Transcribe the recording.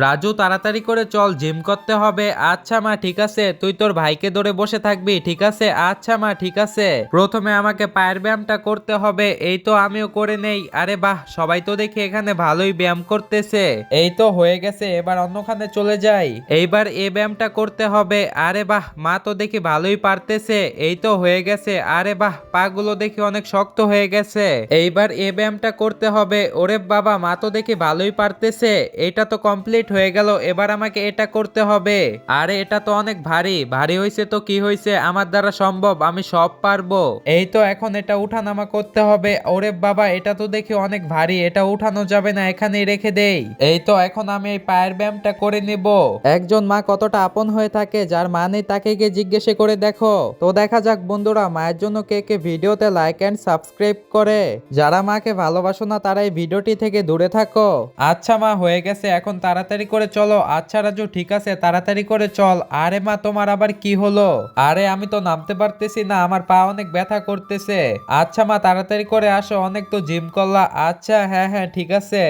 রাজু তাড়াতাড়ি করে চল, জিম করতে হবে। আচ্ছা মা ঠিক আছে, তুই তোর ভাইকে ধরে বসে থাকবি, ঠিক আছে? আচ্ছা মা ঠিক আছে। প্রথমে আমাকে পায়ের ব্যায়ামটা করতে হবে, এই তো আমিও করে নেই। আরে বাহ, সবাই তো দেখি এখানে ভালোই ব্যায়াম করতেছে। এই তো হয়ে গেছে, এবার অন্যখানে চলে যাই। এইবার এই ব্যায়ামটা করতে হবে। আরে বাহ, মা তো দেখি ভালোই পারতেছে। এই তো হয়ে গেছে। আরে বাহ, পাগুলো দেখি অনেক শক্ত হয়ে গেছে। এইবার এই ব্যায়ামটা করতে হবে। ওরে বাবা, মা তো দেখি ভালোই পারতেছে। এটা তো কমপ্লিট হয়ে গেল, এবার আমাকে এটা করতে হবে। আরে এটা তো অনেক ভারী ভারী হয়েছে, তো কি হয়েছে, আমার দ্বারা সম্ভব, আমি সব পারবো। এই তো এখন এটা উঠানামা করতে হবে। ওরে বাবা, এটা তো দেখি অনেক ভারী, এটা উঠানো যাবে না, এখানেই রেখে দেই। এই তো এখন আমি এই পায়ের ব্যায়ামটা করে নিব। একজন মা কতটা আপন হয়ে থাকে, যার মা নেই তাকে গিয়ে জিজ্ঞেস করে দেখো। তো দেখা যাক বন্ধুরা, মায়ের জন্য কে কে ভিডিওতে লাইক এন্ড সাবস্ক্রাইব করে। যারা মাকে ভালোবাসো না তারা এই ভিডিওটি থেকে দূরে থাকো। আচ্ছা মা হয়ে গেছে, এখন তাড়াতাড়ি করে চলো। আচ্ছা রাজু ঠিক আছে, তাড়াতাড়ি করে চল। আরে মা, তোমার আবার কি হলো? আরে আমি তো নামতে পারতেছি না, আমার পা অনেক ব্যথা করতেছে। আচ্ছা মা তাড়াতাড়ি করে আসো, অনেক তো জিম করলা। আচ্ছা হ্যাঁ হ্যাঁ ঠিক আছে।